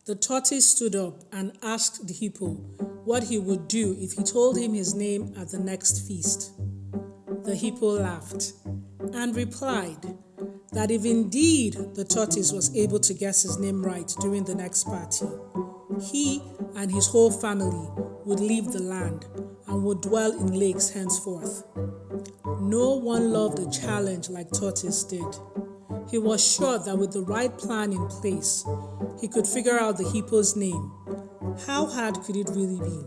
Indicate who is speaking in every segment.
Speaker 1: The tortoise stood up and asked the hippo what he would do if he told him his name at the next feast. The hippo laughed and replied that if indeed the tortoise was able to guess his name right during the next party, he and his whole family would leave the land and would dwell in lakes henceforth. No one loved a challenge like Tortoise did. He was sure that with the right plan in place, he could figure out the hippo's name. How hard could it really be?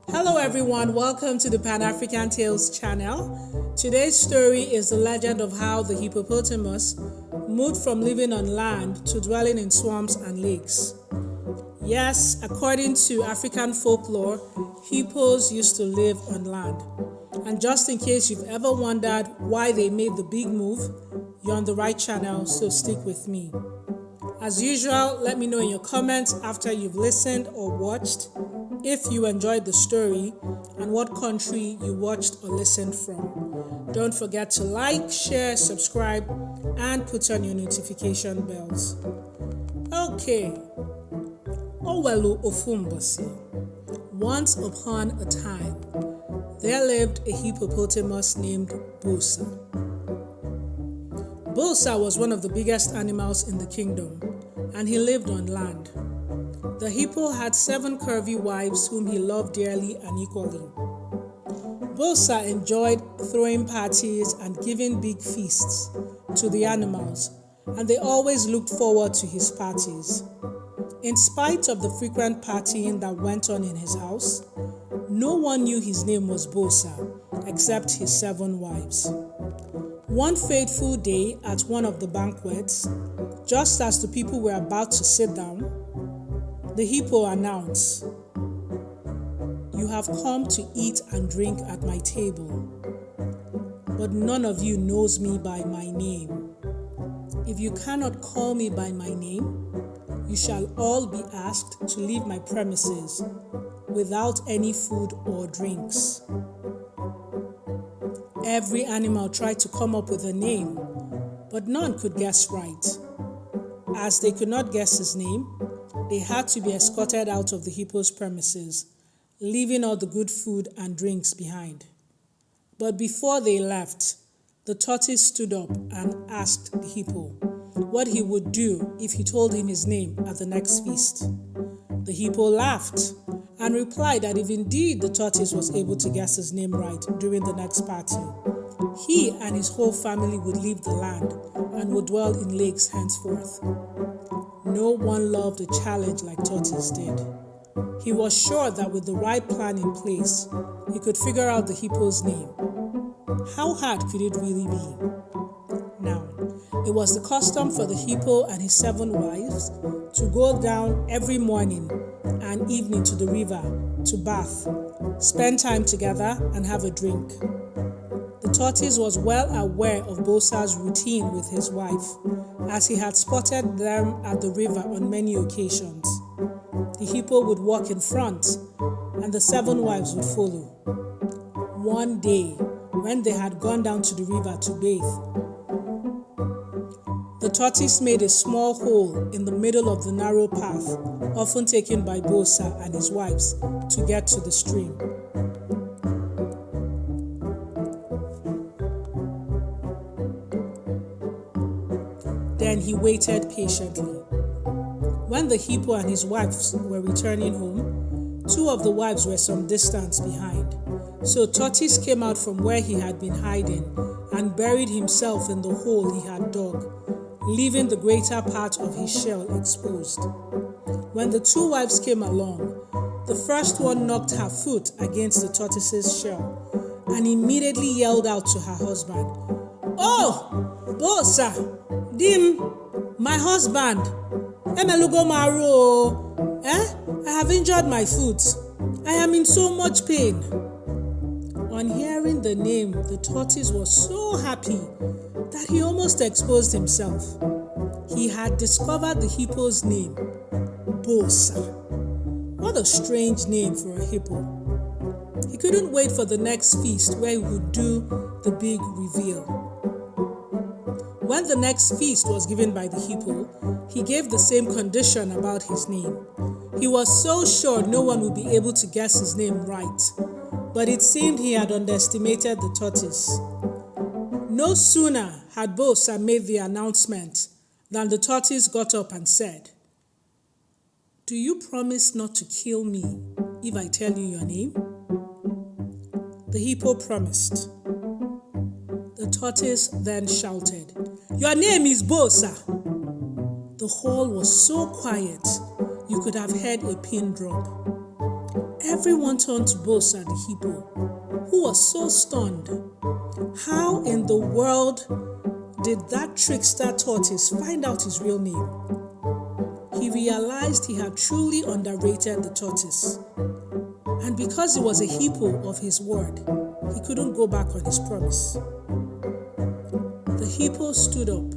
Speaker 1: Hello everyone, welcome to the Panafricantales channel. Today's story is the legend of how the hippopotamus moved from living on land to dwelling in swamps and lakes. Yes, according to African folklore, hippos used to live on land. And just in case you've ever wondered why they made the big move, you're on the right channel, so stick with me. As usual, let me know in your comments after you've listened or watched if you enjoyed the story and what country you watched or listened from. Don't forget to like, share, subscribe, and put on your notification bells. Okay. Owelu Ofumbosi. Once upon a time, there lived a hippopotamus named Bosa. Bosa was one of the biggest animals in the kingdom, and he lived on land. The hippo had 7 curvy wives whom he loved dearly and equally. Bosa enjoyed throwing parties and giving big feasts to the animals, and they always looked forward to his parties. In spite of the frequent partying that went on in his house, no one knew his name was Bosa except his 7 wives. One fateful day at one of the banquets, just as the people were about to sit down, the hippo announced, "You have come to eat and drink at my table, but none of you knows me by my name. If you cannot call me by my name, you shall all be asked to leave my premises without any food or drinks." Every animal tried to come up with a name, but none could guess right. As they could not guess his name, they had to be escorted out of the hippo's premises, leaving all the good food and drinks behind. But before they left, the tortoise stood up and asked the hippo what he would do if he told him his name at the next feast. The hippo laughed and replied that if indeed the tortoise was able to guess his name right during the next party, he and his whole family would leave the land and would dwell in lakes henceforth. No one loved a challenge like Tortoise did. He was sure that with the right plan in place, he could figure out the hippo's name. How hard could it really be? Now, it was the custom for the hippo and his 7 wives to go down every morning and evening to the river to bath, spend time together, and have a drink. The tortoise was well aware of Bosa's routine with his wife, as he had spotted them at the river on many occasions. The hippo would walk in front, and the 7 wives would follow. One day, when they had gone down to the river to bathe, the tortoise made a small hole in the middle of the narrow path, often taken by Bosa and his wives to get to the stream. Then he waited patiently. When the hippo and his wives were returning home, 2 of the wives were some distance behind. So Tortoise came out from where he had been hiding and buried himself in the hole he had dug, leaving the greater part of his shell exposed. When the 2 wives came along, the first one knocked her foot against the tortoise's shell and immediately yelled out to her husband, "Oh, Bosa, Dim, my husband, Emelugo Maro, I have injured my foot. I am in so much pain." On hearing the name, the tortoise was so happy that he almost exposed himself. He had discovered the hippo's name, Bosa. What a strange name for a hippo. He couldn't wait for the next feast where he would do the big reveal. When the next feast was given by the hippo, he gave the same condition about his name. He was so sure no one would be able to guess his name right, but it seemed he had underestimated the tortoise. No sooner had Bosa made the announcement than the tortoise got up and said, "Do you promise not to kill me if I tell you your name?" The hippo promised. The tortoise then shouted, "Your name is Bosa." The hall was so quiet, you could have heard a pin drop. Everyone turned to Bosa the hippo, who was so stunned. How in the world did that trickster tortoise find out his real name? He realized he had truly underrated the tortoise. And because he was a hippo of his word, he couldn't go back on his promise. The hippo stood up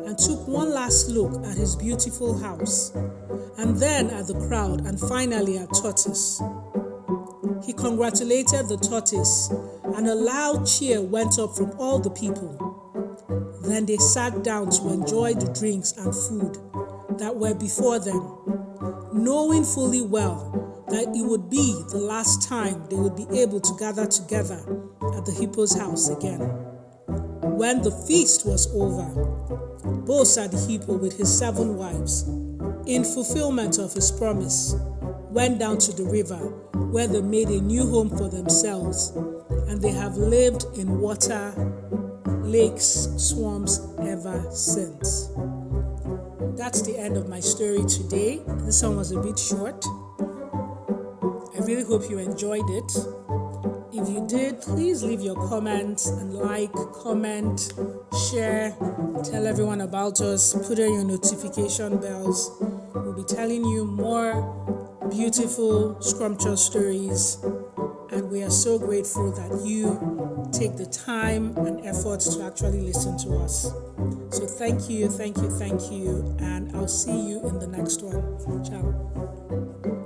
Speaker 1: and took one last look at his beautiful house, and then at the crowd, and finally at Tortoise. He congratulated the tortoise, and a loud cheer went up from all the people. Then they sat down to enjoy the drinks and food that were before them, knowing fully well that it would be the last time they would be able to gather together at the hippo's house again. When the feast was over, Bosa the hippo with his 7 wives, in fulfillment of his promise, went down to the river where they made a new home for themselves, and they have lived in water, lakes, swamps ever since. That's the end of my story today. This one was a bit short. I really hope you enjoyed it. If you did, please leave your comments and comment, share, tell everyone about us, put on your notification bells. We'll be telling you more beautiful, scrumptious stories, and we are so grateful that you take the time and effort to actually listen to us. So thank you, and I'll see you in the next one. Ciao.